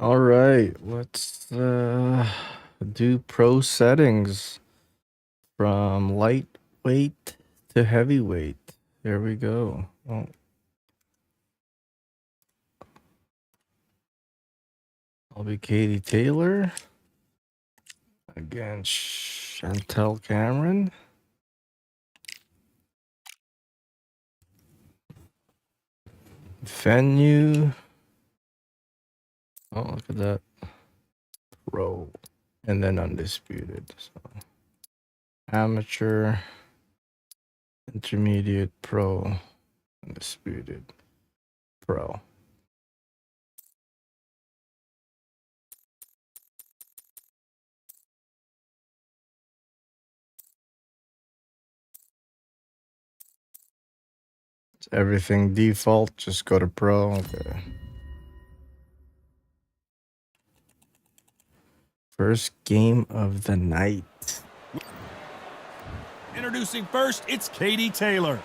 All right, let's do pro settings from lightweight to heavyweight. There we go. Oh. I'll be Katie Taylor against Chantel Cameron. Venue. Oh, look at that. Pro. And then undisputed. So amateur, intermediate, pro, undisputed, pro. It's everything default, just go to pro. Okay. First game of the night. Introducing first, it's Katie Taylor.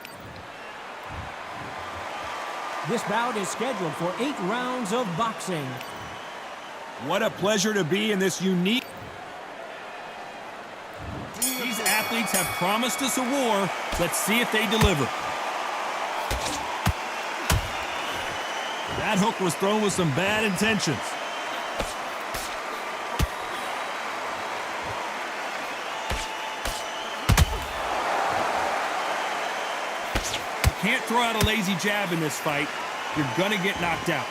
This bout is scheduled for 8 rounds of boxing. What a pleasure to be in this unique... These athletes have promised us a war. Let's see if they deliver. That hook was thrown with some bad intentions. Can't throw out a lazy jab in this fight. You're gonna get knocked out.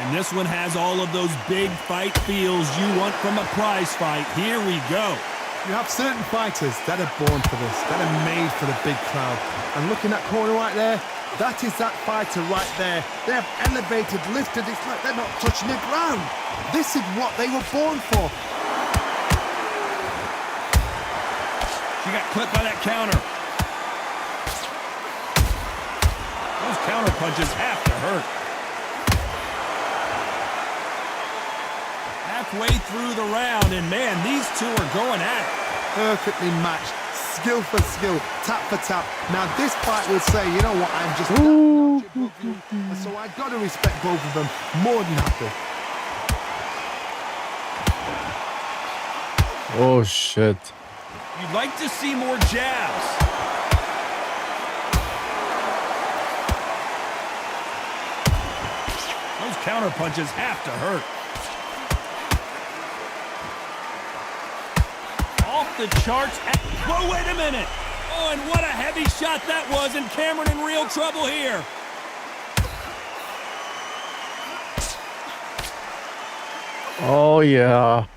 And this one has all of those big fight feels you want from a prize fight. Here we go. You have certain fighters that are born for this, that are made for the big crowd. And looking at that corner right there, that is that fighter right there. They have elevated, lifted, it's like they're not touching the ground. This is what they were born for. She got clipped by that counter. Those counter punches have to hurt. Halfway through the round, and man, these two are going at it. Perfectly matched, skill for skill, tap for tap. Now this fight would say, you know what, I'm just that notch above you. And so I got to respect both of them more than happy. Oh, shit. You'd like to see more jabs. Those counter punches have to hurt. Off the charts. Whoa, wait a minute. Oh, and what a heavy shot that was, and Cameron in real trouble here. Oh, yeah.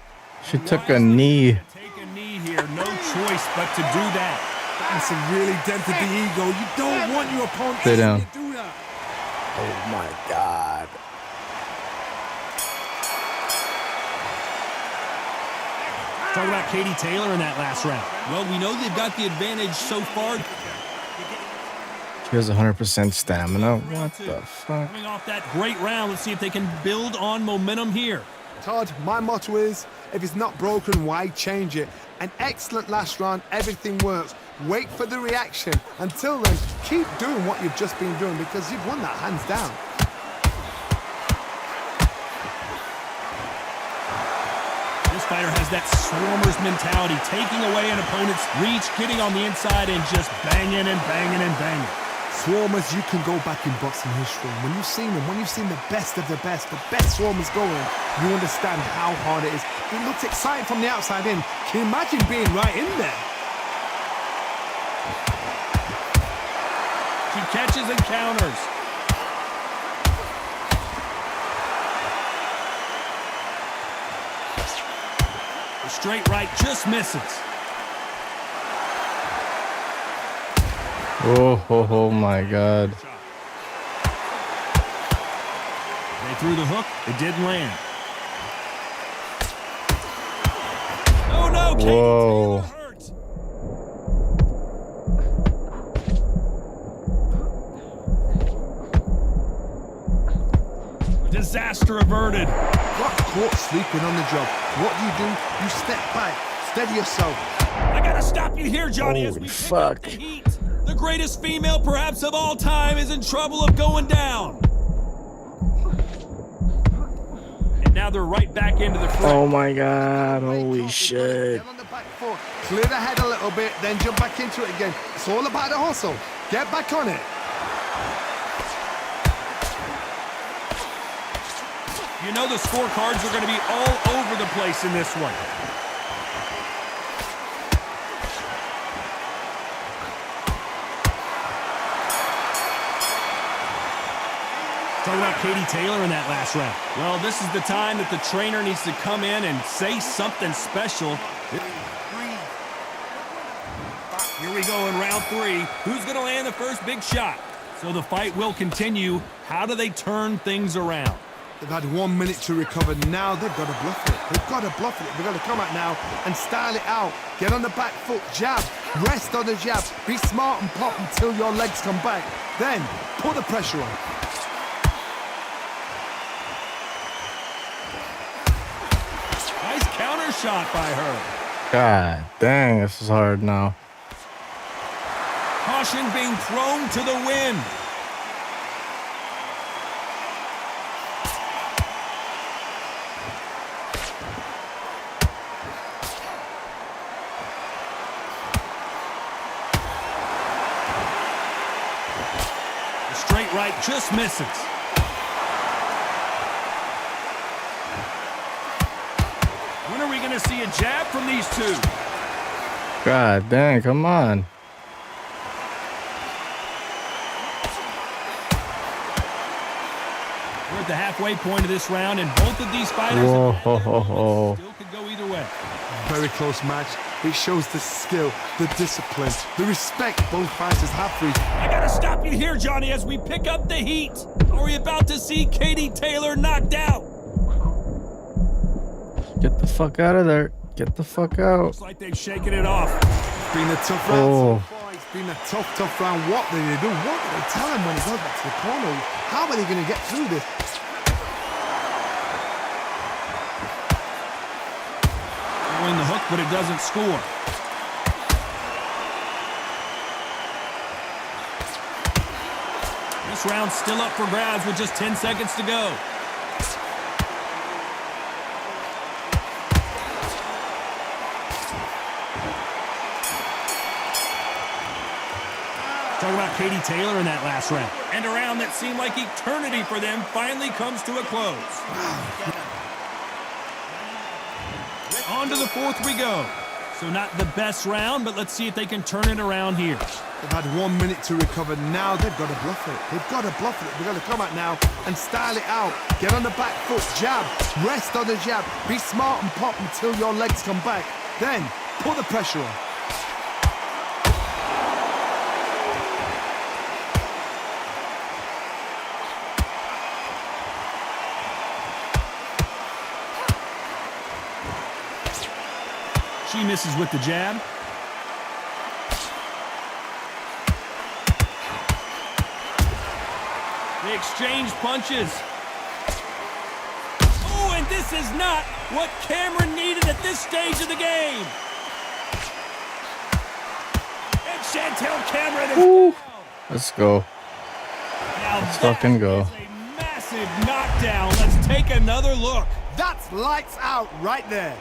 She took a knee. Here, no choice but to do that. That's really dented the ego. You don't want your opponent Sit down. to do that. Oh my God. Talk about Katie Taylor in that last round. Well, we know they've got the advantage so far. She has 100% stamina. What the fuck? Coming off that great round, let's see if they can build on momentum here. Todd, my motto is, if it's not broken, why change it? An excellent last round, everything works. Wait for the reaction. Until then, keep doing what you've just been doing because you've won that hands down. This fighter has that swarmer's mentality, taking away an opponent's reach, getting on the inside and just banging and banging and banging. Swarmers, you can go back in boxing history. When you've seen them, when you've seen the best of the best swarmers going, you understand how hard it is. It looks exciting from the outside in. Can you imagine being right in there? She catches and counters. The straight right just misses. Oh my God. They threw the hook. It didn't land. Oh, no. Katie Whoa. Taylor hurt. Disaster averted. Got caught sleeping on the job. What do? You step back, steady yourself. I got to stop you here, Johnny, as Holy we pick fuck. up the heat. The greatest female perhaps of all time is in trouble of going down. And now they're right back into the fray. Oh my God, holy shit. Get on the back foot, clear the head a little bit, then jump back into it again. It's all about the hustle. Get back on it. You know the scorecards are going to be all over the place in this one. Talking about Katie Taylor in that last round. Well, this is the time that the trainer needs to come in and say something special. Here we go in round 3. Who's going to land the first big shot? So the fight will continue. How do they turn things around? They've had 1 minute to recover. Now they've got to bluff it. They've got to bluff it. They've got to come out now and style it out. Get on the back foot, jab, rest on the jab. Be smart and pop until your legs come back. Then put the pressure on. Nice counter shot by her. God dang, this is hard now. Caution being thrown to the wind. The straight right just misses. When are we going to see a jab from these two? God dang, come on. We're at the halfway point of this round, and both of these fighters Whoa, have had their ho, ho, ho. moments. Still could go either way. Very close match. It shows the skill, the discipline, the respect both fighters have for each other. I gotta stop you here, Johnny, as we pick up the heat. Are we about to see Katie Taylor knocked out? Get the fuck out of there. Get the fuck out. Looks like they've shaken it off. It's been a tough round Oh. so far. It's been a tough round. What do they do? What do they tell him when he goes back to the corner? How are they going to get through this? Throwing the hook, but it doesn't score. This round's still up for grabs with just 10 seconds to go. Talk about Katie Taylor in that last round. And a round that seemed like eternity for them finally comes to a close. On to the fourth we go. So not the best round, but let's see if they can turn it around here. They've had 1 minute to recover. Now they've got to bluff it. They've got to bluff it. They've got to come out now and style it out. Get on the back foot, jab, rest on the jab. Be smart and pop until your legs come back. Then put the pressure on. She misses with the jab. They exchange punches. Oh, and this is not what Cameron needed at this stage of the game. And Chantel Cameron is Ooh. down. Let's go. Now Let's that fucking go. is a massive knockdown. Let's take another look. That's lights out right there.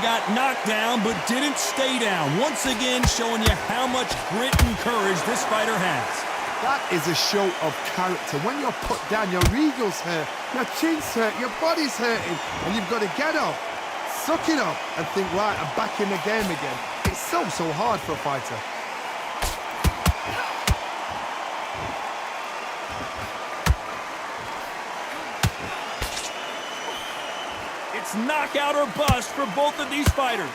Got knocked down, but didn't stay down. Once again, showing you how much grit and courage this fighter has. That is a show of character. When you're put down, your ego's hurt, your chin's hurt, your body's hurting, and you've got to get up, suck it up, and think, right, I'm back in the game again. It's so hard for a fighter. It's knockout or bust for both of these fighters.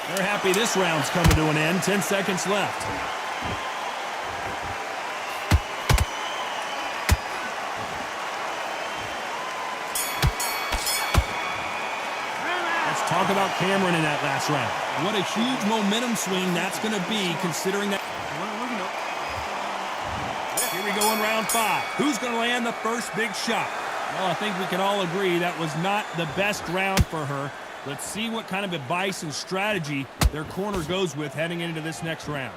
They're happy this round's coming to an end. 10 seconds left. Let's talk about Cameron in that last round. What a huge momentum swing that's going to be, considering that. Here we go in round 5. Who's going to land the first big shot? Well, I think we can all agree that was not the best round for her. Let's see what kind of advice and strategy their corner goes with heading into this next round.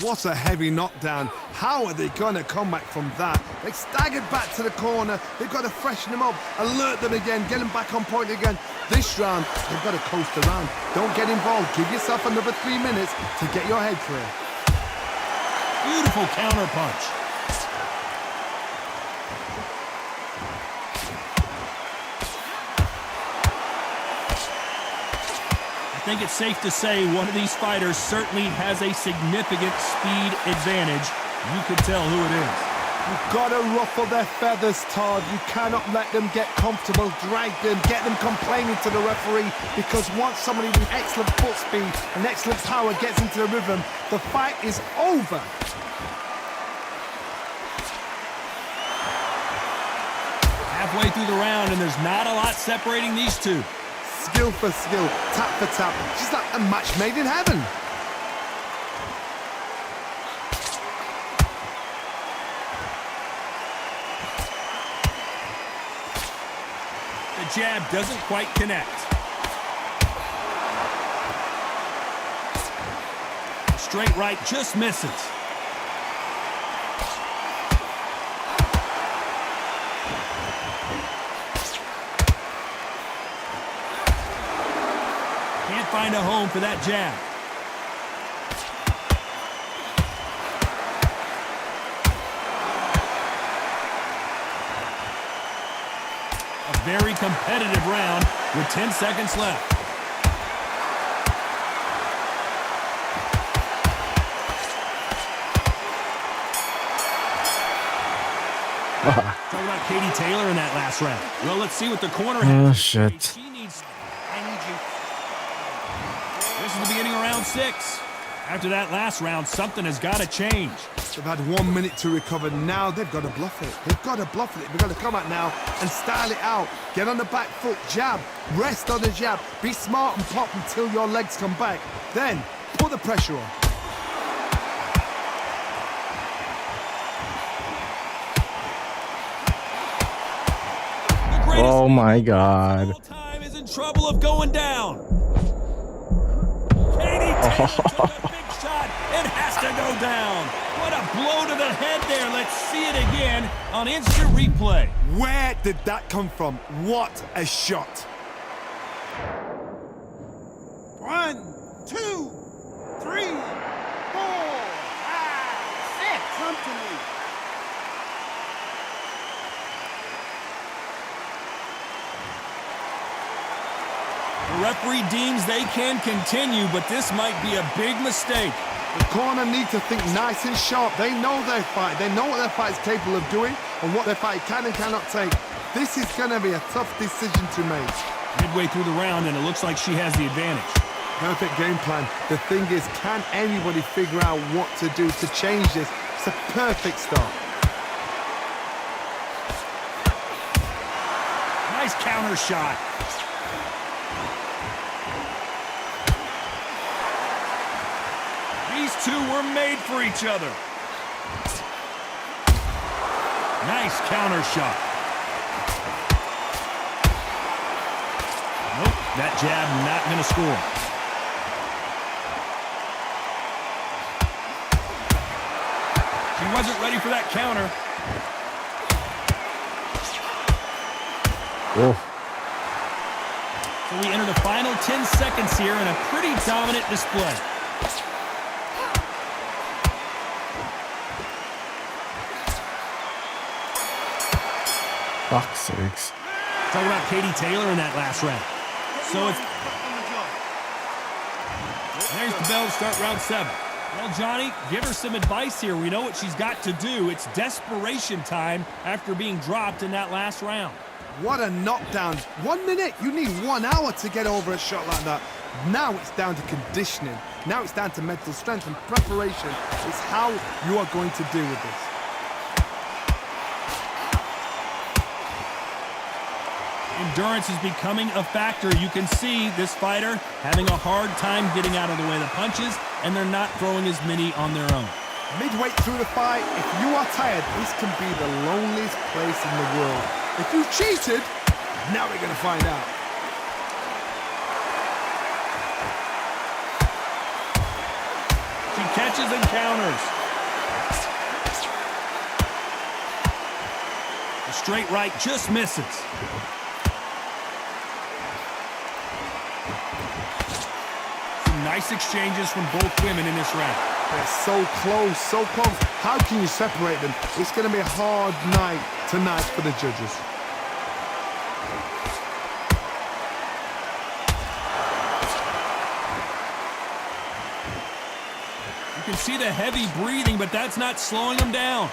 What a heavy knockdown. How are they going to come back from that? They staggered back to the corner. They've got to freshen them up, alert them again, get them back on point again. This round, they've got to coast around. Don't get involved. Give yourself another 3 minutes to get your head clear. Beautiful counter punch. I think it's safe to say one of these fighters certainly has a significant speed advantage. You can tell who it is. You've got to ruffle their feathers, Todd. You cannot let them get comfortable, drag them, get them complaining to the referee, because once somebody with excellent foot speed and excellent power gets into the rhythm, the fight is over. Halfway through the round, and there's not a lot separating these two. Skill for skill, tap for tap. She's like a match made in heaven. The jab doesn't quite connect. Straight right just misses. Can't find a home for that jab. A very competitive round with 10 seconds left. Talk about Katie Taylor in that last round. Well, let's see what the corner has. Oh, shit. She needs. This is the beginning of round 6. After that last round, something has got to change. They've had 1 minute to recover. Now they've got to bluff it. They've got to bluff it. They've got to come out now and style it out. Get on the back foot, jab, rest on the jab. Be smart and pop until your legs come back. Then put the pressure on. Oh my God. Time is in trouble of going down. Katie Taylor took a big shot. It has to go down. What a blow to the head there. Let's see it again on instant replay. Where did that come from? What a shot. 1, 2, 3, 4, 5, 6. Come to me. The referee deems they can continue, but this might be a big mistake. The corner need to think nice and sharp. They know their fight. They know what their fight is capable of doing and what their fight can and cannot take. This is going to be a tough decision to make. Midway through the round, and it looks like she has the advantage. Perfect game plan. The thing is, can anybody figure out what to do to change this? It's a perfect start. Nice counter shot. These two were made for each other. Nice counter shot. Nope, that jab not going to score. She wasn't ready for that counter. Oh. So we enter the final 10 seconds here in a pretty dominant display. Fuck's sakes. Talk about Katie Taylor in that last round. So it's... There's the bell to start round 7. Well, Johnny, give her some advice here. We know what she's got to do. It's desperation time after being dropped in that last round. What a knockdown. 1 minute. You need 1 hour to get over a shot like that. Now it's down to conditioning. Now it's down to mental strength and preparation. It's how you are going to deal with this. Endurance is becoming a factor. You can see this fighter having a hard time getting out of the way of the punches, and they're not throwing as many on their own. Midway through the fight, if you are tired, this can be the loneliest place in the world. If you cheated, now we're going to find out. She catches and counters. The straight right just misses. Some nice exchanges from both women in this round. They're so close, so close. How can you separate them? It's going to be a hard night tonight for the judges. You can see the heavy breathing, but that's not slowing them down.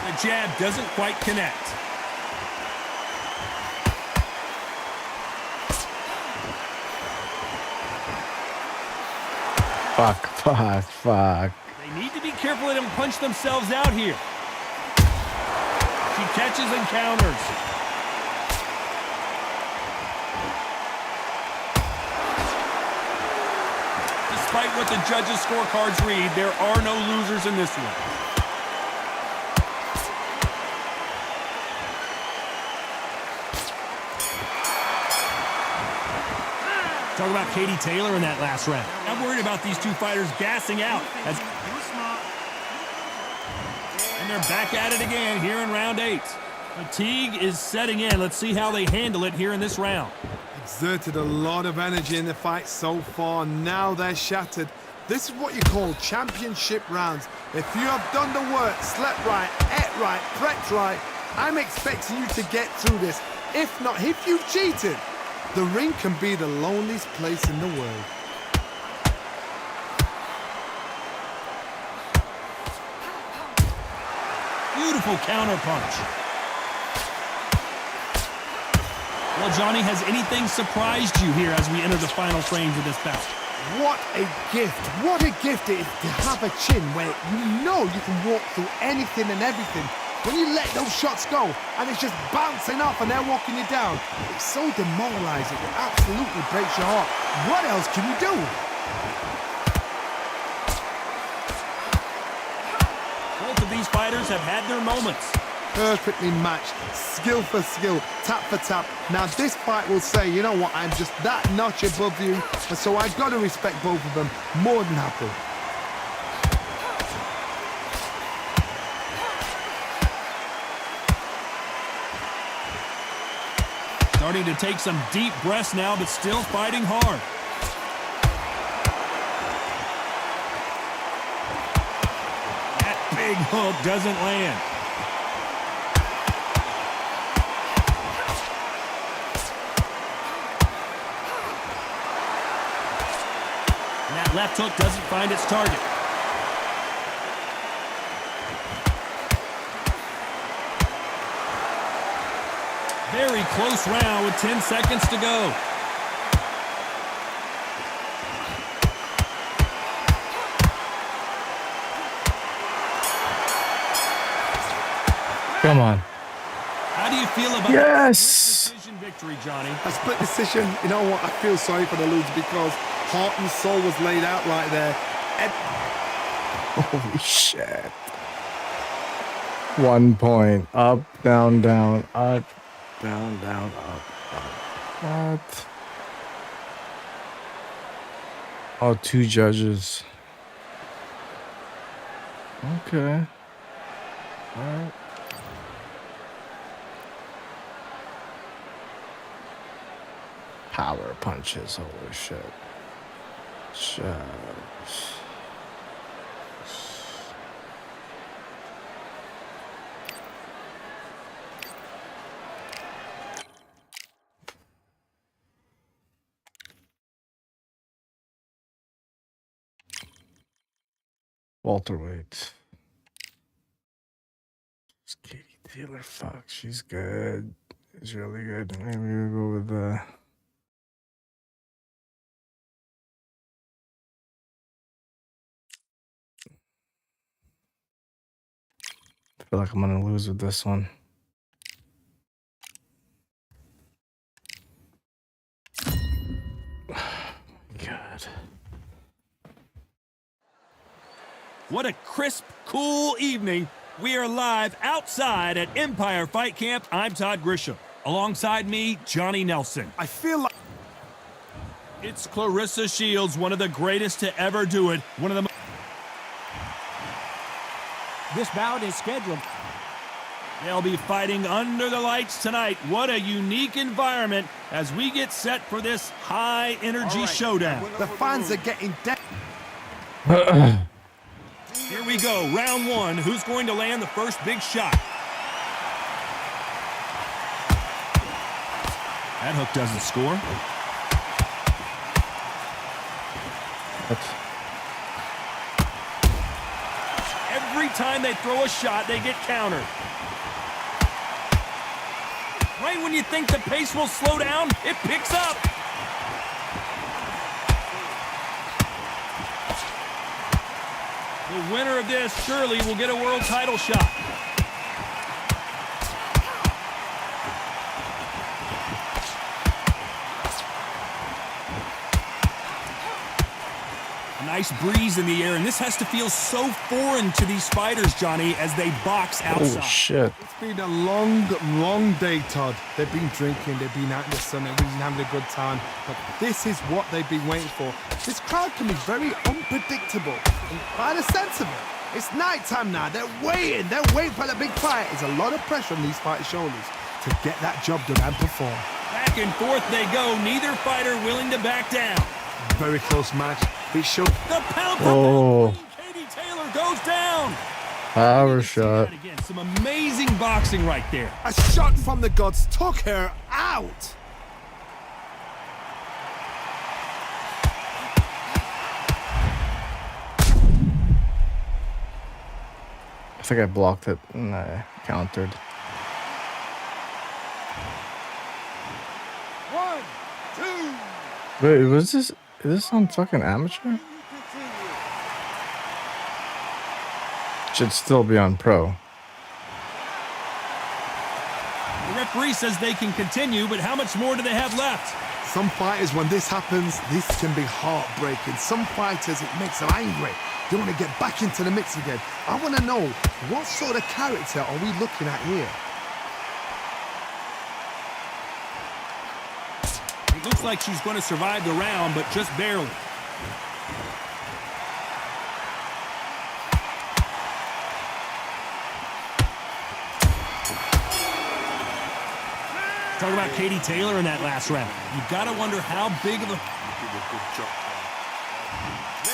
The jab doesn't quite connect. Fuck. They need to be careful they don't punch themselves out here. She catches and counters. Despite what the judges' scorecards read, there are no losers in this one. Talk about Katie Taylor in that last round. I'm worried about these two fighters gassing out. And they're back at it again here in round 8. Fatigue is setting in. Let's see how they handle it here in this round. Exerted a lot of energy in the fight so far. Now they're shattered. This is what you call championship rounds. If you have done the work, slept right, ate right, prepped right, I'm expecting you to get through this. If not, if you've cheated, the ring can be the loneliest place in the world. Beautiful counter punch. Well, Johnny, has anything surprised you here as we enter the final frames of this bout? What a gift. What a gift it is to have a chin where you know you can walk through anything and everything. When you let those shots go and it's just bouncing off and they're walking you down, it's so demoralizing. It absolutely breaks your heart. What else can you do? Both of these fighters have had their moments. Perfectly matched, skill for skill, tap for tap. Now this fight will say, you know what, I'm just that notch above you, and so I've got to respect both of them more than happy. Starting to take some deep breaths now, but still fighting hard. That big hook doesn't land. And that left hook doesn't find its target. Very close round with 10 seconds to go. Come on. How do you feel about Yes! split decision victory, Johnny? A split decision, you know what, I feel sorry for the loser because heart and soul was laid out right there. Holy shit. 1 point. Up, down, down, up, down, down, up, up. What? Oh, 2 judges. Okay. All right. Power punches. Holy shit. Jabs. Welterweight. Katie Taylor, fuck, she's good. It's really good. Maybe we'll go with the. I feel like I'm gonna lose with this one. God. What a crisp, cool evening. We are live outside at Empire Fight Camp. I'm Todd Grisham. Alongside me, Johnny Nelson. I feel like It's Clarissa Shields, one of the greatest to ever do it. One of the This bout is scheduled. They'll be fighting under the lights tonight. What a unique environment as we get set for this high-energy showdown. the fans are getting dead. Here we go, round one. Who's going to land the first big shot? That hook doesn't score. Every time they throw a shot, they get countered. Right when you think the pace will slow down, it picks up. The winner of this surely will get a world title shot. A nice breeze in the air, and this has to feel so foreign to these fighters, Johnny, as they box outside. Oh shit. It's been a long, long day, Todd. They've been drinking, they've been out in the sun, they've been having a good time. But this is what they've been waiting for. This crowd can be very unpredictable. And by the sense of it, it's nighttime now. They're waiting for the big fight. There's a lot of pressure on these fighters' shoulders to get that job done and perform. Back and forth they go, neither fighter willing to back down. Very close match. It showed. The pound for Oh. Katie Taylor goes down. Power See that shot. again. Some amazing boxing right there. A shot from the gods took her out. I think I blocked it and I countered. 1, 2. Wait, was this? Is this on fucking amateur? Should still be on pro. The referee says they can continue, but how much more do they have left? Some fighters, when this happens, this can be heartbreaking. Some fighters, it makes them angry. They want to get back into the mix again. I want to know, what sort of character are we looking at here? It looks like she's going to survive the round, but just barely. Talk about Katie Taylor in that last round. You've got to wonder how big of a...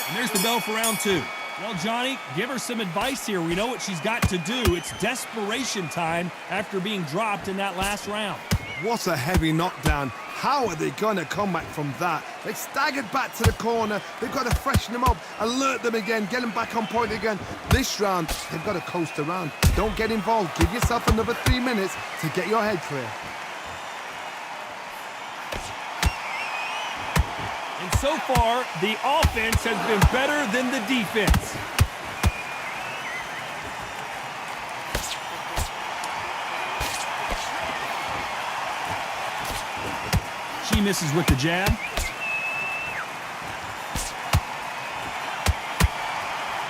And there's the bell for round two. Well, Johnny, give her some advice here. We know what she's got to do. It's desperation time after being dropped in that last round. What a heavy knockdown. How are they going to come back from that? They staggered back to the corner. They've got to freshen them up, alert them again, get them back on point again. This round, they've got to coast around. Don't get involved. Give yourself another 3 minutes to get your head clear. And so far, the offense has been better than the defense. She misses with the jab.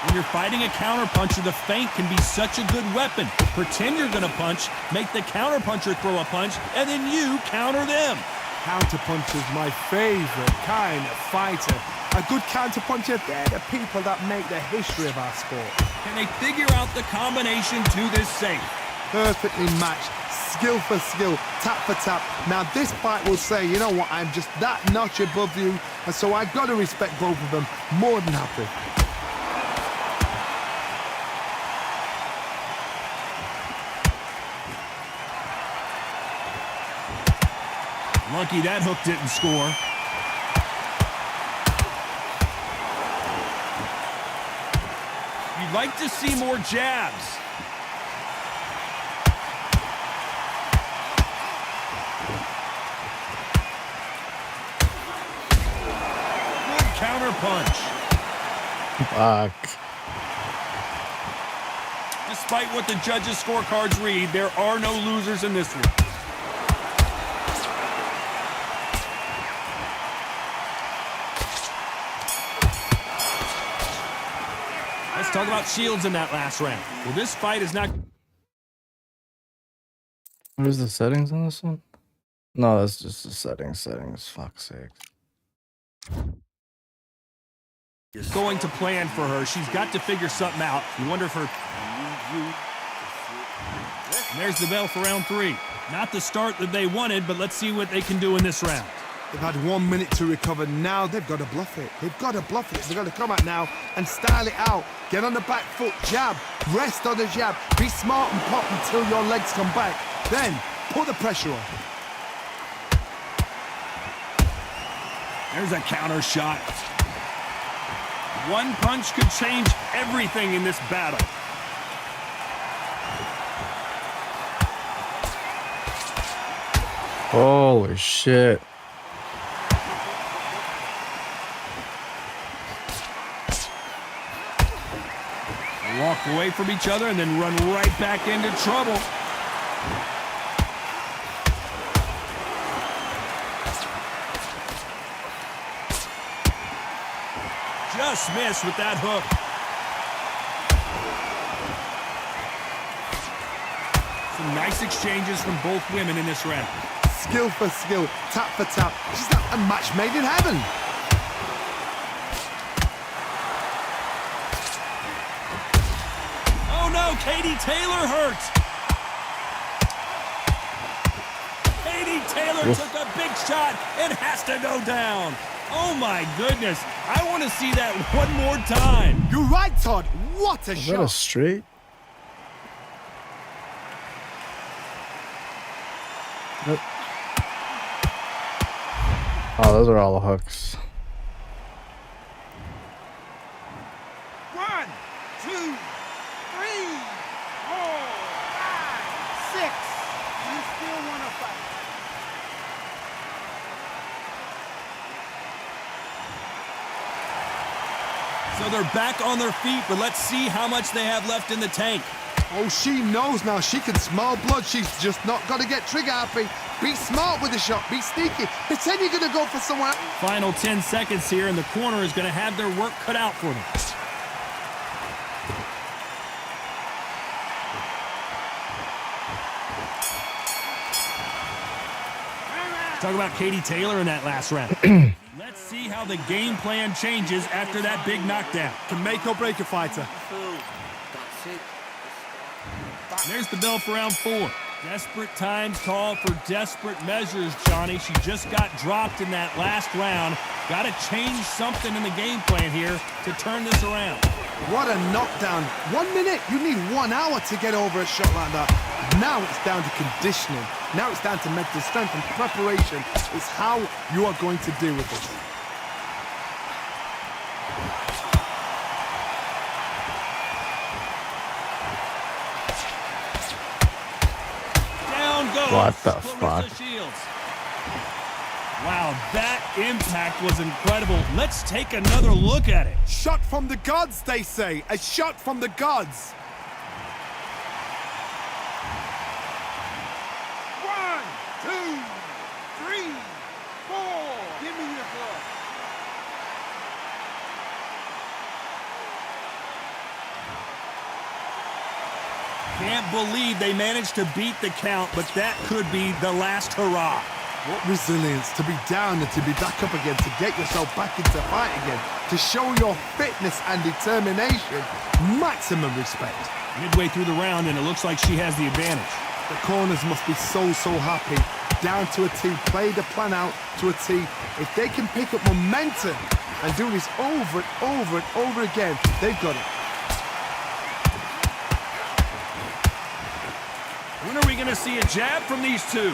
When you're fighting a counterpuncher, the feint can be such a good weapon. Pretend you're going to punch, make the counterpuncher throw a punch, and then you counter them. Counterpuncher's my favorite kind of fighter. A good counterpuncher, they're the people that make the history of our sport. Can they figure out the combination to this safe? Perfectly matched, skill for skill, tap for tap. Now this fight will say, you know what, I'm just that notch above you, and so I've got to respect both of them. More than happy. Lucky that hook didn't score. You'd like to see more jabs. Counterpunch. Fuck. Despite what the judges' scorecards read, there are no losers in this one. Let's talk about shields in that last round. Well, this fight is not... Where's the settings on this one? No, that's just the settings. Fuck's sake. going to plan for her. She's got to figure something out. You wonder if her... And there's the bell for round 3. Not the start that they wanted, but let's see what they can do in this round. They've had 1 minute to recover. Now they've got to bluff it. They've got to bluff it. They've got to come out now and style it out. Get on the back foot, jab, rest on the jab. Be smart and pop until your legs come back. Then put the pressure on. There's a counter shot. One punch could change everything in this battle. Holy shit. They walk away from each other and then run right back into trouble. Just missed with that hook. Some nice exchanges from both women in this round. Skill for skill, tap for tap. She's not a match made in heaven. Oh no, Katie Taylor hurt. Katie Taylor took a big shot and has to go down. Oh my goodness. I want to see that one more time. You're right, Todd. What a Is shot. that a straight? Nope. Oh, those are all the hooks. 1, 2, 3, 4, 5, 6. You still want to fight? So they're back on their feet, but let's see how much they have left in the tank. Oh, she knows now. She can smell blood. She's just not got to get trigger happy. Be smart with the shot. Be sneaky. Pretend you're going to go for someone. Final 10 seconds here, and the corner is going to have their work cut out for them. Talk about Katie Taylor in that last round. Let's see how the game plan changes after that big knockdown. Can make or break a fighter. There's the bell for round 4. Desperate times call for desperate measures, Johnny. She just got dropped in that last round. Got to change something in the game plan here to turn this around. What a knockdown. 1 minute. You need 1 hour to get over a shot like that. Now it's down to conditioning. Now it's down to mental strength and preparation. It's how you are going to deal with this. What the fuck? Wow, that impact was incredible. Let's take another look at it. Shot from the gods, they say. A shot from the gods. 1, 2, 3, 4. Give me your glove. Can't believe they managed to beat the count, but that could be the last hurrah. What resilience to be down and to be back up again, to get yourself back into fight again, to show your fitness and determination. Maximum respect. Midway through the round, and it looks like she has the advantage. The corners must be so happy. Down to a T, play the plan out to a T. If they can pick up momentum and do this over and over and over again, they've got it. When are we going to see a jab from these two?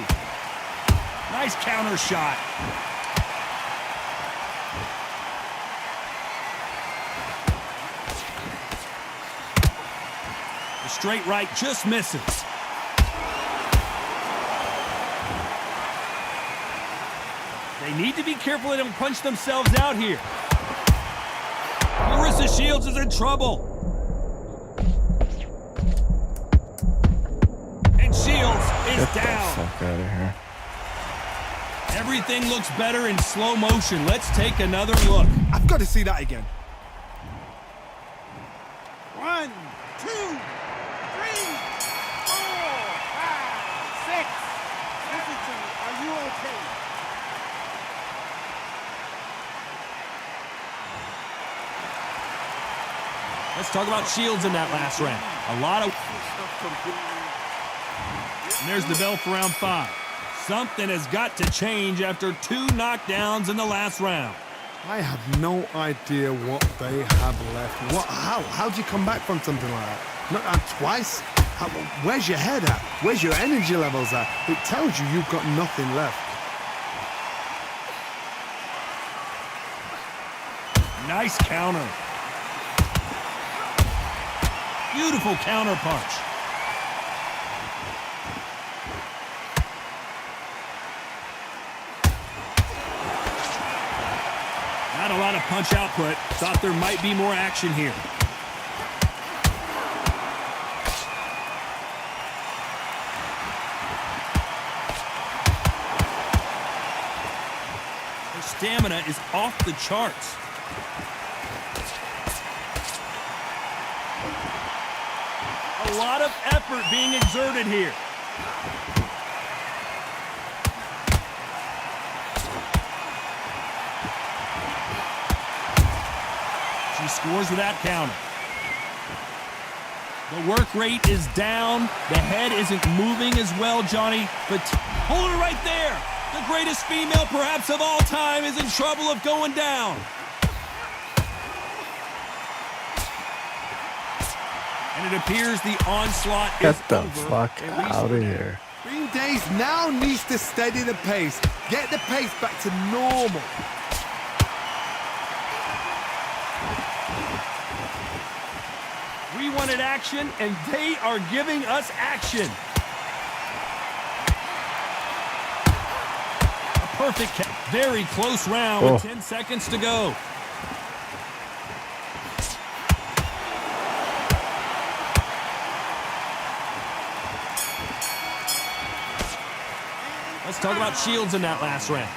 Nice counter shot. The straight right just misses. They need to be careful they don't punch themselves out here. Clarissa Shields is in trouble. And Shields is Get the down. fuck out of here. Everything looks better in slow motion. Let's take another look. I've got to see that again. 1, 2, 3, 4, 5, 6. Listen to me. Are you okay? Let's talk about Shields in that last round. A lot of... And there's the bell for round 5. Something has got to change after 2 knockdowns in the last round. I have no idea what they have left. How do you come back from something like that? Knocked out twice? Where's your head at? Where's your energy levels at? It tells you you've got nothing left. Nice counter. Beautiful counter punch. Not a lot of punch output. Thought there might be more action here. Her stamina is off the charts. A lot of effort being exerted here. She scores with that counter. The work rate is down. The head isn't moving as well, Johnny. But hold her right there. The greatest female perhaps of all time is in trouble of going down. And it appears the onslaught is Get the over. fuck At least out for of now. here. Green Days now needs to steady the pace. Get the pace back to normal. We wanted action, and they are giving us action. A perfect, very close round with 10 seconds to go. Let's talk about Shields in that last round.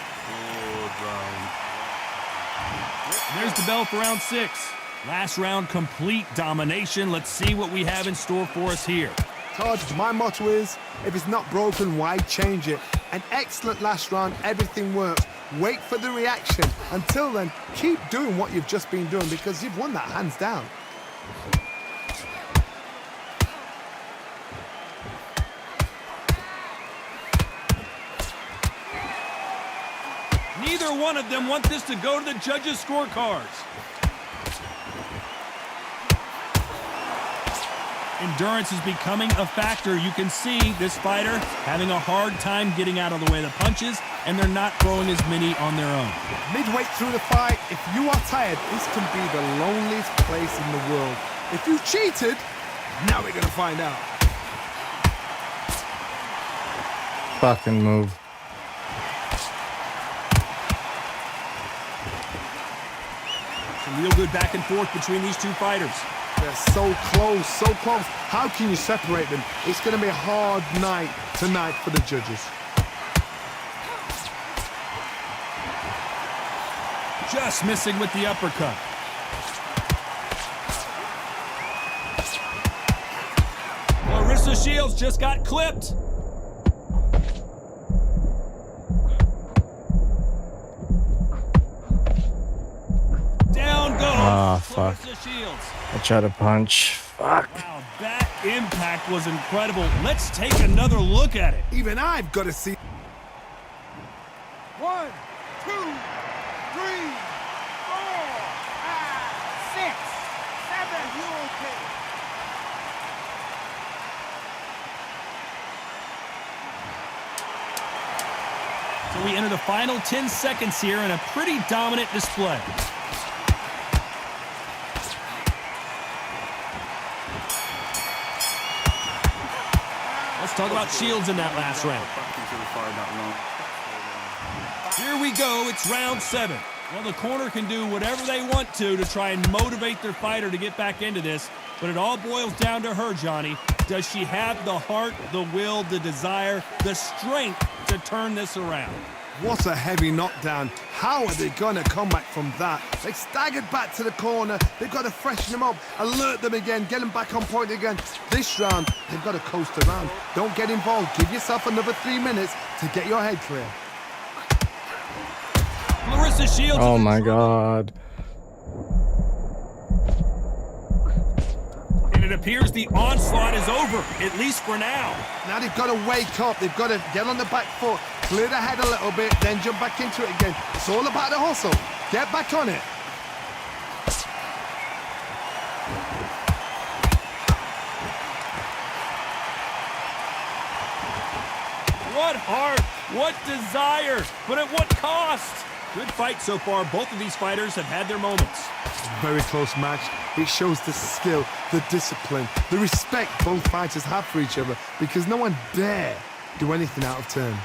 There's the bell for round 6. Last round, complete domination. Let's see what we have in store for us here. Todd, my motto is, if it's not broken, why change it? An excellent last round, everything works. Wait for the reaction. Until then, keep doing what you've just been doing because you've won that hands down. Neither one of them want this to go to the judges' scorecards. Endurance is becoming a factor. You can see this fighter having a hard time getting out of the way of the punches, and they're not throwing as many on their own. Midway through the fight, if you are tired, this can be the loneliest place in the world. If you cheated, now we're going to find out. Fucking move. Some real good back and forth between these two fighters. They're so close, so close. How can you separate them? It's going to be a hard night tonight for the judges. Just missing with the uppercut. Clarissa Shields just got clipped. Down goes fuck. Clarissa Shields. I tried to punch. Fuck. Wow, that impact was incredible. Let's take another look at it. Even I've got to see. 1, 2, 3, 4, 5, 6, 7. You okay? So we enter the final 10 seconds here in a pretty dominant display. Let's talk about Shields in that last round. Here we go. It's round 7. Well, the corner can do whatever they want to try and motivate their fighter to get back into this, but it all boils down to her, Johnny. Does she have the heart, the will, the desire, the strength to turn this around? What a heavy knockdown. How are they going to come back from that? They staggered back to the corner. They've got to freshen them up, alert them again, get them back on point again. This round, they've got to coast around. Don't get involved. Give yourself another 3 minutes to get your head clear. Clarissa Shields. Oh my God. And it appears the onslaught is over, at least for now. Now they've got to wake up. They've got to get on the back foot, clear the head a little bit, then jump back into it again. It's all about the hustle. Get back on it. What heart, what desire, but at what cost? Good fight so far. Both of these fighters have had their moments. Very close match. It shows the skill, the discipline, the respect both fighters have for each other, because no one dare do anything out of turn.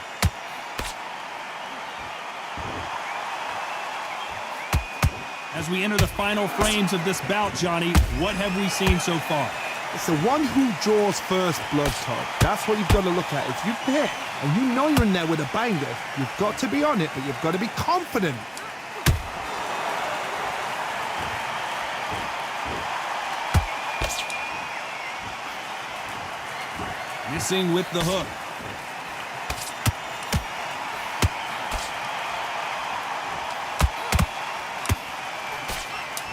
As we enter the final frames of this bout, Johnny, what have we seen so far? It's the one who draws first blood, Todd. That's what you've got to look at. If you've hit and you know you're in there with a banger, you've got to be on it, but you've got to be confident. Missing with the hook.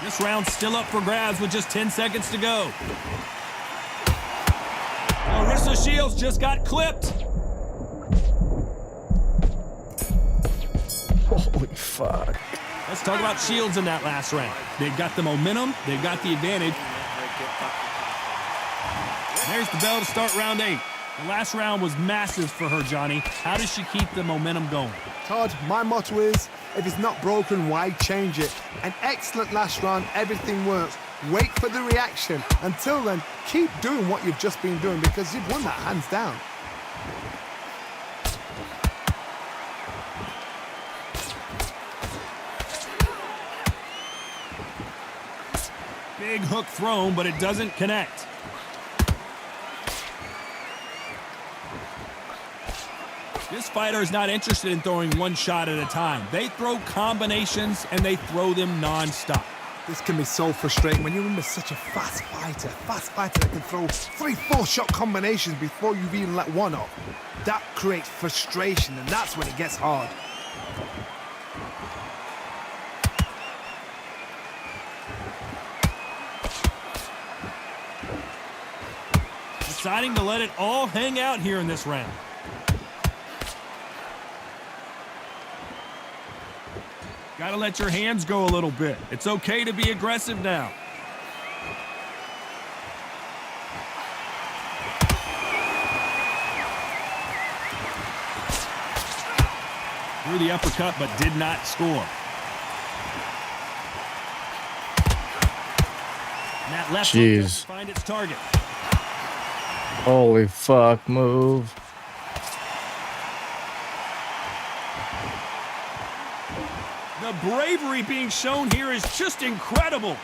This round's still up for grabs with just 10 seconds to go. Clarissa Shields just got clipped. Holy fuck. Let's talk about Shields in that last round. They've got the momentum. They've got the advantage. There's the bell to start round 8. The last round was massive for her, Johnny. How does she keep the momentum going? Todd, my motto is, if it's not broken, why change it? An excellent last round, everything works. Wait for the reaction. Until then, keep doing what you've just been doing, because you've won that hands down. Big hook thrown, but it doesn't connect. This fighter is not interested in throwing one shot at a time. They throw combinations, and they throw them non-stop. This can be so frustrating when you're under such a fast fighter that can throw 3-4 shot combinations before you've even let one off. That creates frustration, and that's when it gets hard. Deciding to let it all hang out here in this round. Got to let your hands go a little bit. It's okay to be aggressive now. Threw the uppercut, but did not score. And that left hook doesn't find its target. Holy fuck, move. The bravery being shown here is just incredible.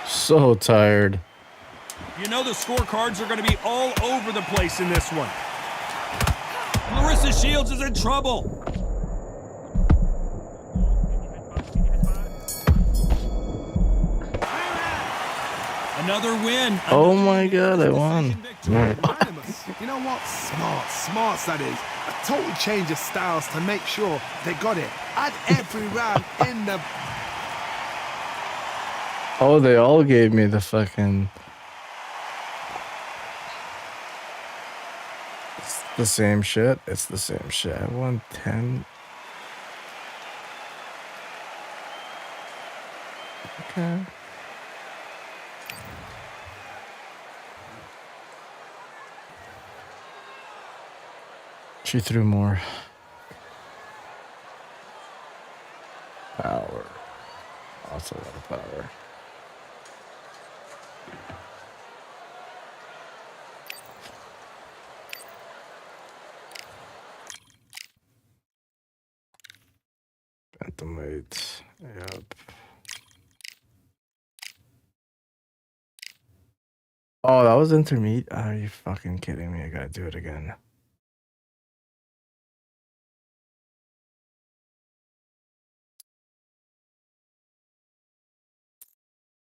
So tired. You know the scorecards are going to be all over the place in this one. Clarissa Shields is in trouble. Another win. Oh my God, I won. You know what? Smarts that is. A total change of styles to make sure they got it. Add every round in the... Oh, they all gave me the fucking... It's the same shit. It's the same shit. I won 10. Okay. She threw more power. That's a lot of power. Atomate. Yep. Oh, that was intermediate. Are you fucking kidding me? I gotta do it again.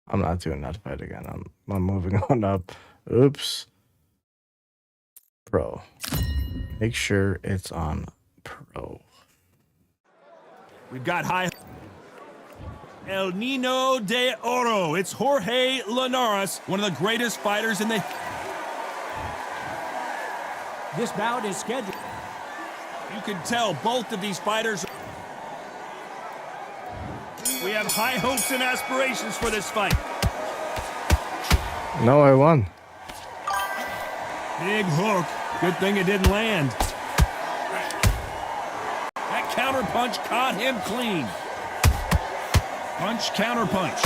I'm not doing that fight again. I'm moving on up. Oops. Pro. Make sure it's on pro. We've got high. El Nino de Oro. It's Jorge Linares, one of the greatest fighters in the... This bout is scheduled. You can tell both of these fighters... We have high hopes and aspirations for this fight. No, I won. Big hook. Good thing it didn't land. That counter punch caught him clean. Punch, counter punch.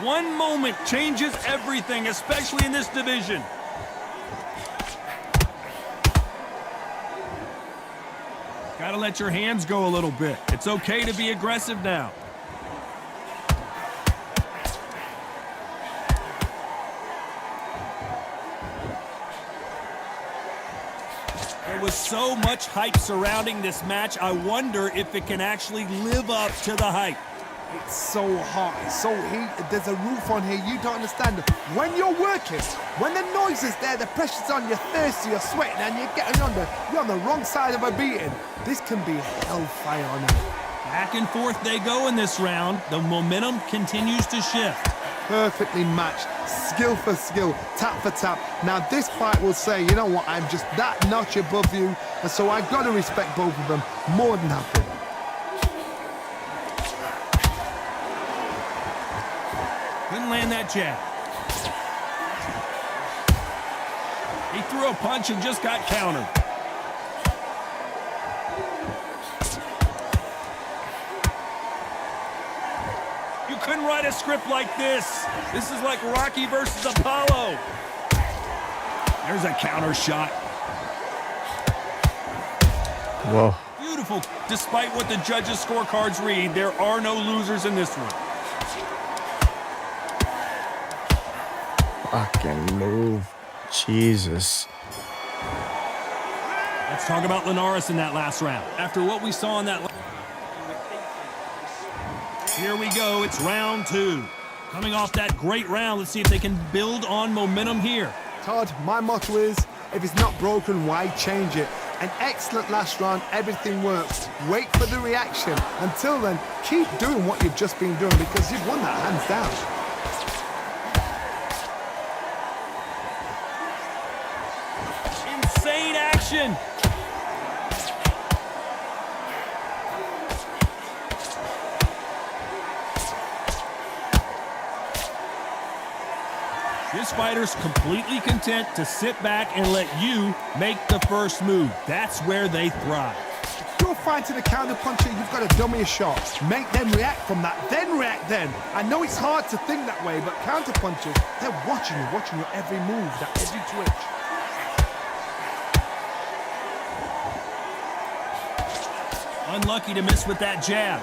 One moment changes everything, especially in this division. Gotta let your hands go a little bit. It's okay to be aggressive now. There was so much hype surrounding this match. I wonder if it can actually live up to the hype. It's so hot, it's so heated, there's a roof on here, you don't understand. When you're working, when the noise is there, the pressure's on, you're thirsty, you're sweating, and you're on the wrong side of a beating. This can be hellfire on it. Back and forth they go in this round. The momentum continues to shift. Perfectly matched, skill for skill, tap for tap. Now this fight will say, you know what, I'm just that notch above you, and so I've got to respect both of them more than happy. Couldn't land that jab. He threw a punch and just got countered. You couldn't write a script like this. This is like Rocky versus Apollo. There's a counter shot. Whoa. Beautiful. Despite what the judges' scorecards read, there are no losers in this one. Fucking move. Jesus. Let's talk about Linares in that last round. After what we saw in that here we go, it's round two. Coming off that great round, let's see if they can build on momentum here. Todd, my motto is, if it's not broken, why change it? An excellent last round, everything works. Wait for the reaction. Until then, keep doing what you've just been doing because you've won that hands down. Insane action. This fighter's completely content to sit back and let you make the first move. That's where they thrive. If you're fighting a counter puncher, you've got to dummy a shot. Make them react from that, then react then. I know it's hard to think that way, but counter punchers, they're watching your every move, that every twitch. Unlucky to miss with that jab.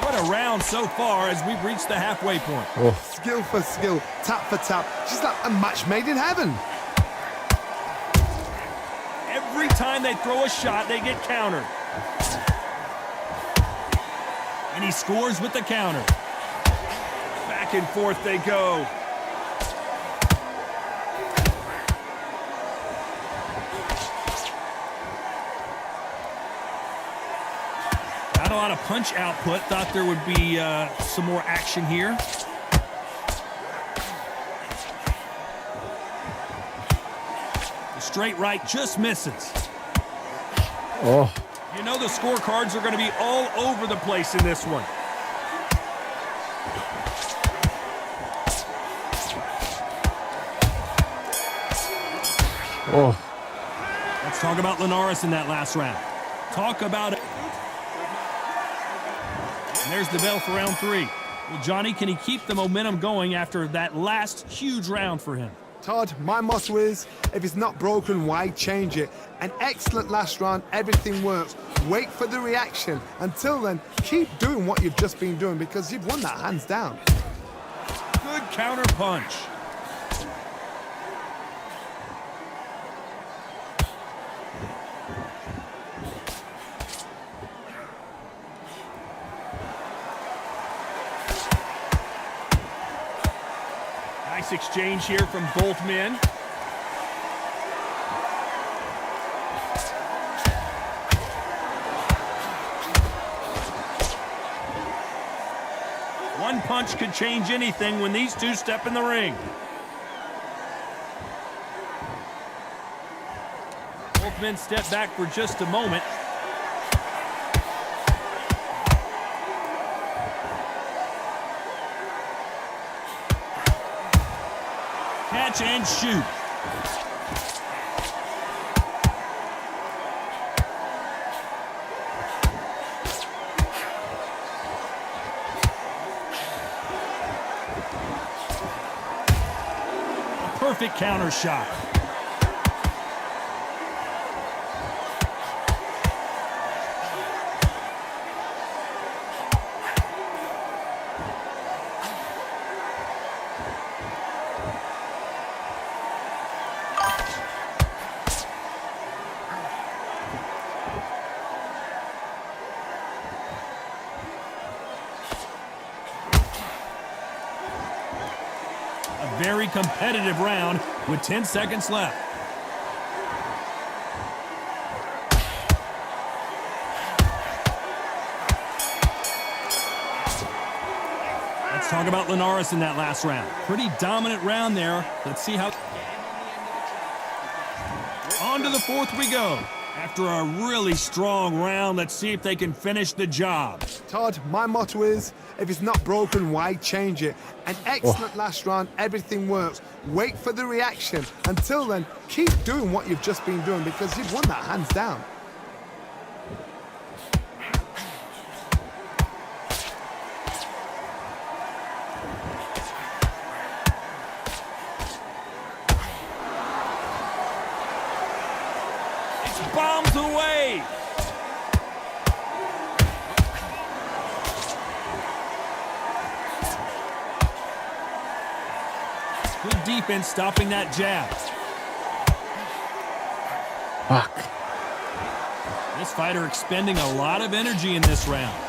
What a round so far as we've reached the halfway point. Oh. Skill for skill, tap for tap. She's like a match made in heaven. Every time they throw a shot, they get countered. And he scores with the counter. Back and forth they go. Not a lot of punch output. Thought there would be some more action here. The straight right just misses. Oh. You know the scorecards are going to be all over the place in this one. Oh. Let's talk about Linares in that last round. Talk about it. And there's the bell for round 3. Well, Johnny, can he keep the momentum going after that last huge round for him? Todd, my motto is, if it's not broken, why change it? An excellent last round, everything works. Wait for the reaction. Until then, keep doing what you've just been doing because you've won that hands down. Good counter punch. Nice exchange here from both men. One punch could change anything when these two step in the ring. Both men step back for just a moment. Catch and shoot. A perfect counter shot. A very competitive round with 10 seconds left. Let's talk about Linares in that last round. Pretty dominant round there. Let's see how... On to the 4th we go. After a really strong round, let's see if they can finish the job. Todd, my motto is, if it's not broken, why change it? An excellent last round, everything works. Wait for the reaction. Until then, keep doing what you've just been doing because you've won that hands down. Bombs away. Good defense stopping that jab. Fuck. This fighter expending a lot of energy in this round.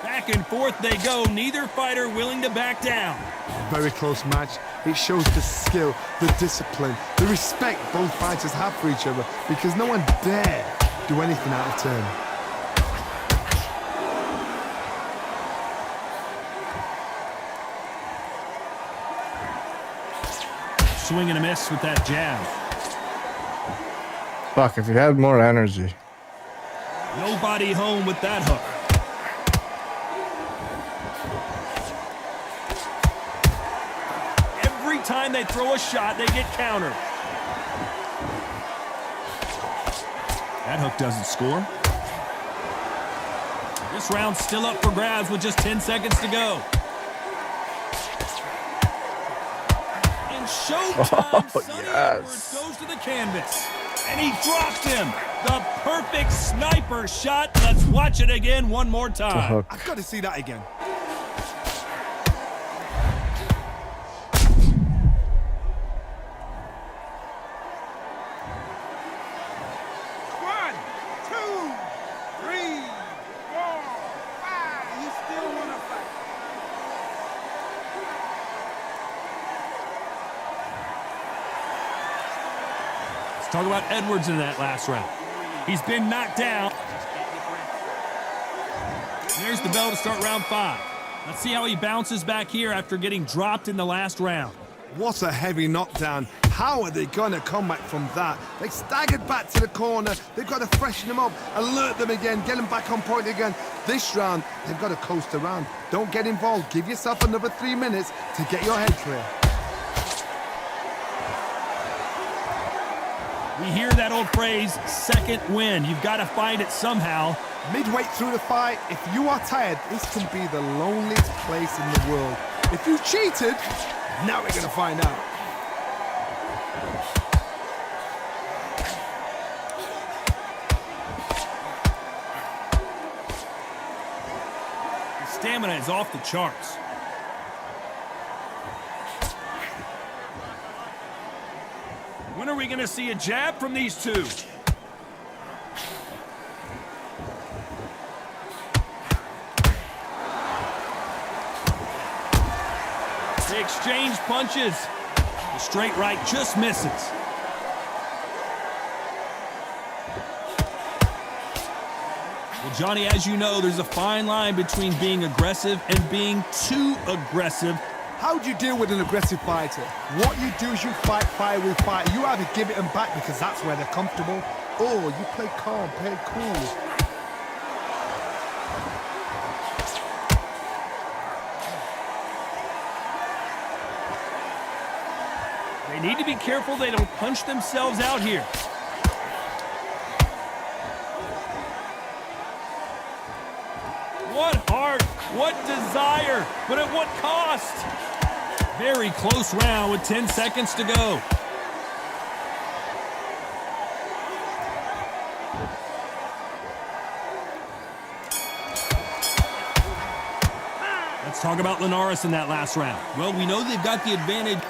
Back and forth they go, neither fighter willing to back down. Very close match. It shows the skill, the discipline, the respect both fighters have for each other because no one dare do anything out of turn. Swing and a miss with that jab. Fuck, if you had more energy. Nobody home with that hook. Every time they throw a shot, they get countered. That hook doesn't score. This round's still up for grabs with just 10 seconds to go. And showtime, Sonny Edwards goes to the canvas. And he dropped him. The perfect sniper shot. Let's watch it again one more time. I've got to see that again. One, two, three, four, five. You still want to fight? Let's talk about Edwards in that last round. He's been knocked down. There's the bell to start round 5. Let's see how he bounces back here after getting dropped in the last round. What a heavy knockdown. How are they going to come back from that? They staggered back to the corner. They've got to freshen them up, alert them again, get them back on point again. This round, they've got to coast around. Don't get involved. Give yourself another 3 minutes to get your head clear. We hear that old phrase, second win. You've got to find it somehow. Midway through the fight, if you are tired, this can be the loneliest place in the world. If you cheated, now we're going to find out. The stamina is off the charts. When are we going to see a jab from these two? They exchange punches. The straight right just misses. Well, Johnny, as you know, there's a fine line between being aggressive and being too aggressive. How do you deal with an aggressive fighter? What you do is you fight fire with fire. You either give it them back because that's where they're comfortable, or you play calm, play cool. They need to be careful they don't punch themselves out here. What heart, what desire, but at what cost? Very close round with 10 seconds to go. Let's talk about Linares in that last round. Well, we know they've got the advantage.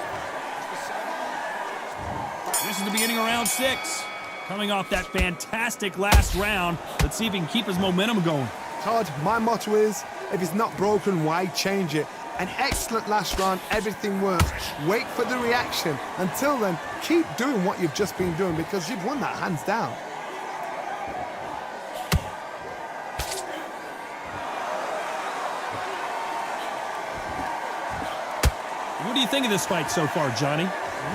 This is the beginning of round 6. Coming off that fantastic last round, let's see if he can keep his momentum going. Todd, my motto is, if it's not broken, why change it? An excellent last round, everything works. Wait for the reaction. Until then, keep doing what you've just been doing because you've won that hands down. What do you think of this fight so far, Johnny?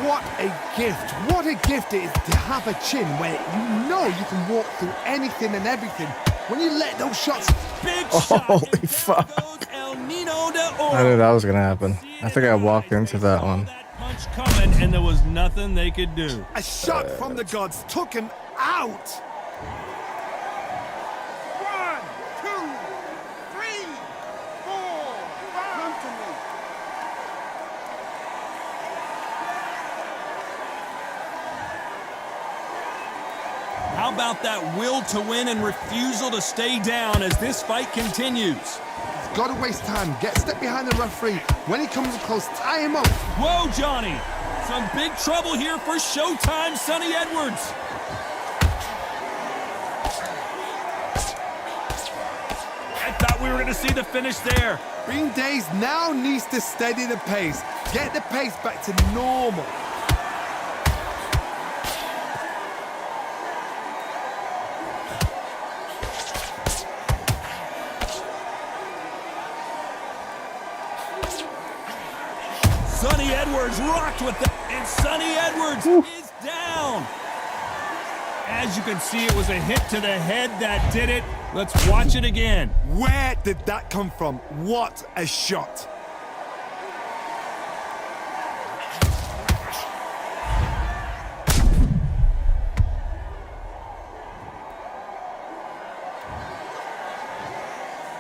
What a gift. What a gift it is to have a chin where you know you can walk through anything and everything. When you let those shots... Big shot. Holy fuck. El Nino de Oro. I knew that was going to happen. I think I walked into that one. That punch coming, and there was nothing they could do. A shot from the gods took him out. 1, 2, 3, 4, 5. Come to me. How about that will to win and refusal to stay down as this fight continues? He's got to waste time. Get a step behind the referee. When he comes close, tie him up. Whoa, Johnny. Some big trouble here for Showtime Sonny Edwards. I thought we were going to see the finish there. Green Days now needs to steady the pace. Get the pace back to normal. Sonny Edwards rocked with it, and Sonny Edwards is down. As you can see, it was a hit to the head that did it. Let's watch it again. Where did that come from? What a shot.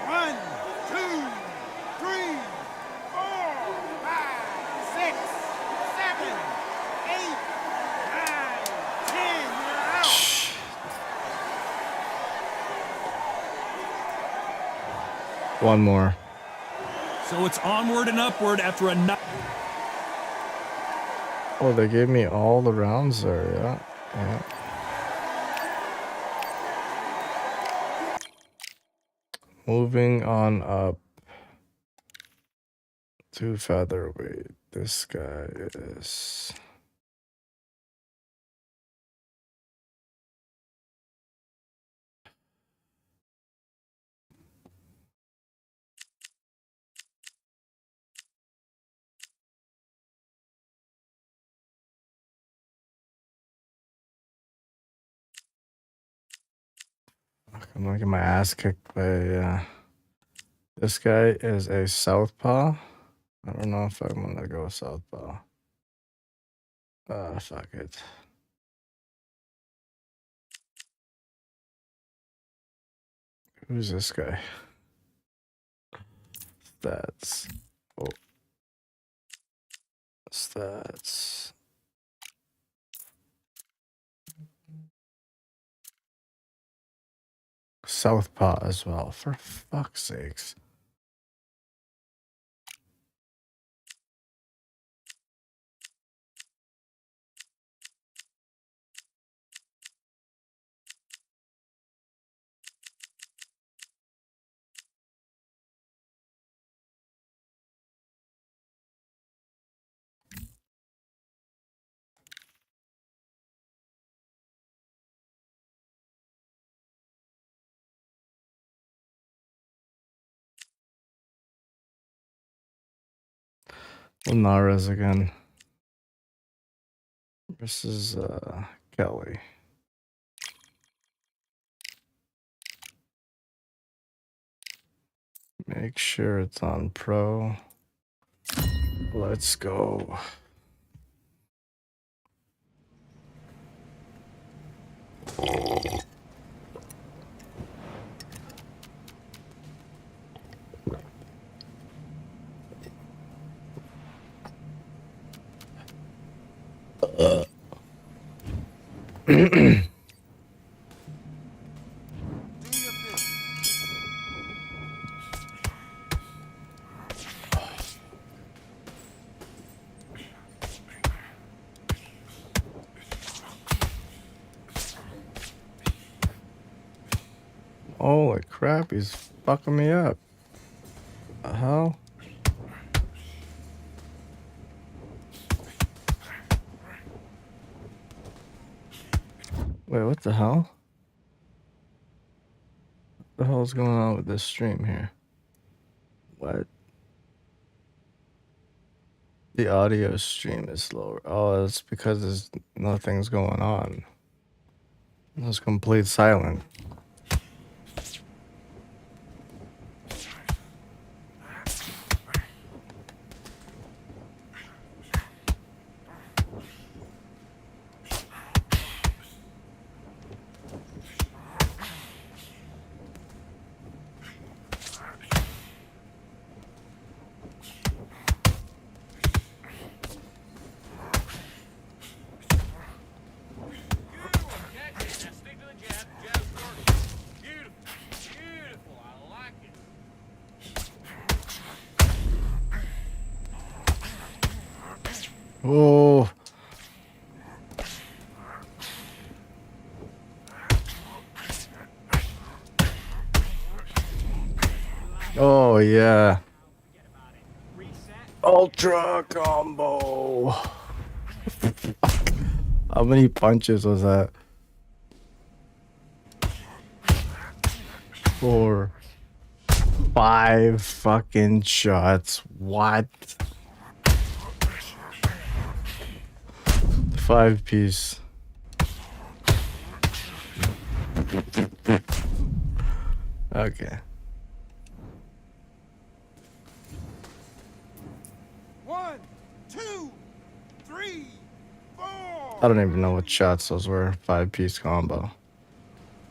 One, two, three, 4, 5, 6, 7, 8, 9, 10. You're out. One more. So it's onward and upward after a night. Oh, they gave me all the rounds there, yeah. Yeah. Moving on up to featherweight. This guy is... I'm gonna get my ass kicked by this guy is a southpaw. I don't know if I'm gonna go southpaw. Fuck it. Who's this guy? Stats. Oh. Stats. Southpaw as well, for fuck's sakes. Linares again. Versus Kelly. Make sure it's on pro. Let's go. Holy crap, he's fucking me up. The hell? Wait, what the hell? What the hell's going on with this stream here? What? The audio stream is lower. Oh, it's because there's nothing's going on. It's complete silent. Oh. Oh, yeah. Ultra combo. How many punches was that? 4, 5 fucking shots. What? 5-piece. Okay. 1, 2, 3, 4. I don't even know what shots those were. 5-piece combo.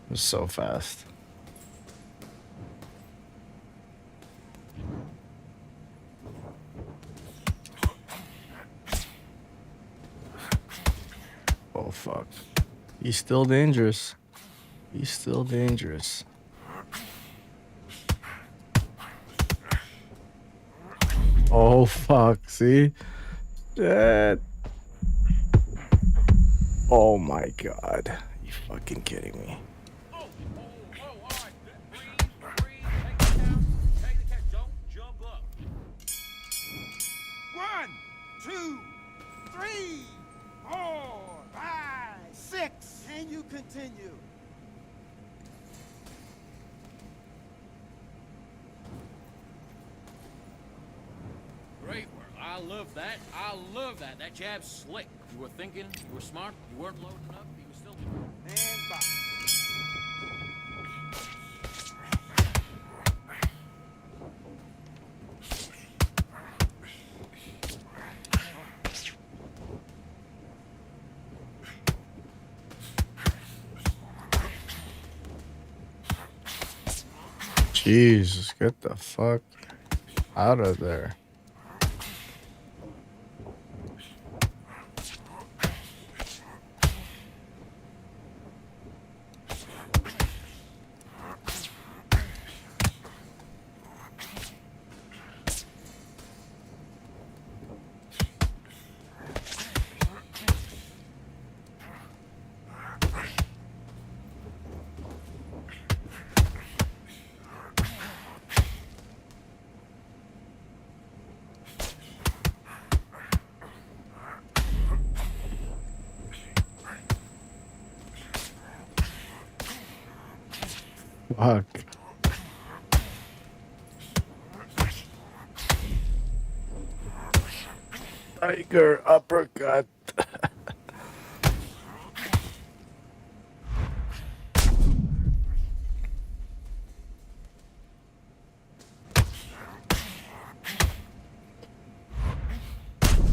It was so fast. Oh, fuck. He's still dangerous. He's still dangerous. Oh, fuck. See? Shit. Oh, my God. You fucking kidding me? All right. Breathe. Take the count. Don't jump up. 1, 2, 3, 4, 5, 6. And you continue. Great work. I love that. I love that. That jab's slick. You were thinking, you were smart, you weren't loading up, you were still... And box. Jesus, get the fuck out of there. Fuck. Tiger uppercut.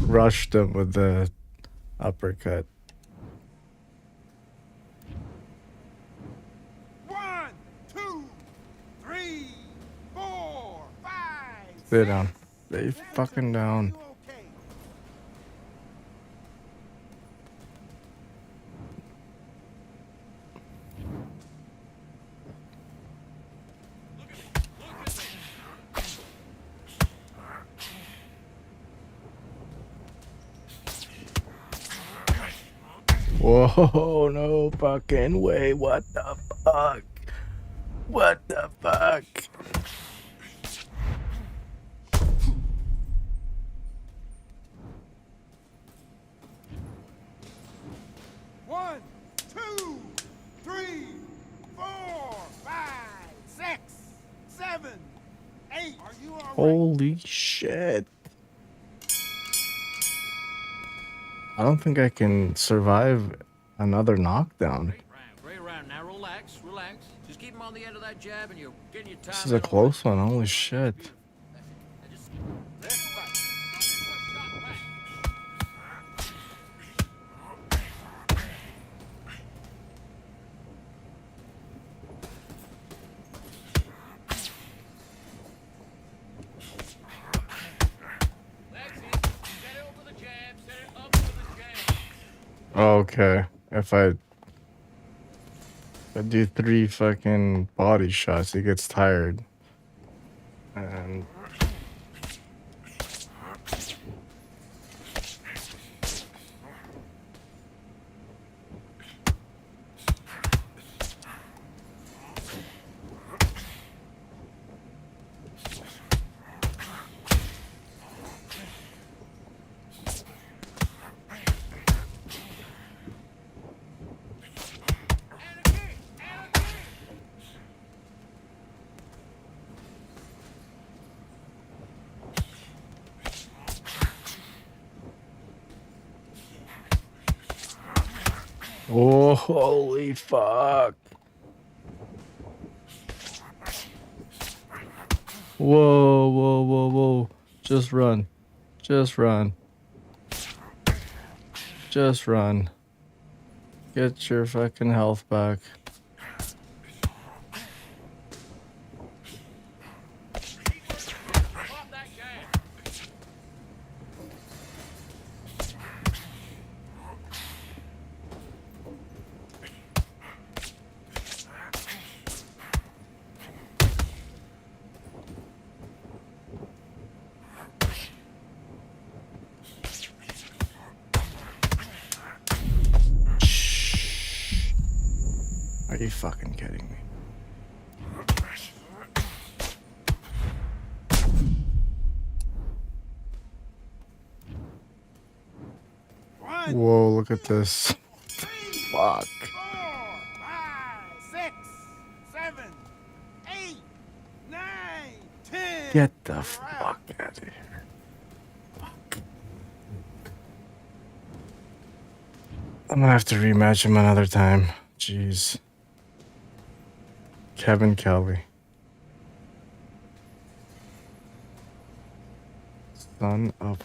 Rushed him with the uppercut. 1, 2, 3, 4, 5. Stay down. Stay fucking down. Okay. Whoa, no fucking way. What the fuck? What the fuck? One, 2, 3, 4, 5, 6, 7, 8. Are you all right? Holy shit. I don't think I can survive another knockdown. Great round. Now relax, relax. Just keep him on the end of that jab and you're getting your time. This is a close one. Holy shit. Let's fight. Shot back. That's it. Set it over the jab. Set it up for the jab. Okay. If I do 3 fucking body shots, he gets tired. And oh, holy fuck. Whoa, whoa, whoa, whoa. Just run. Just run. Just run. Get your fucking health back. Pop that jab. Are you fucking kidding me? One, Whoa, look at this. 3, Fuck. 4, 5, 6, 7, 8, 9, 10. Get the fuck out of here. I'm gonna have to rematch him another time. Jeez. Kevin Kelly. Son of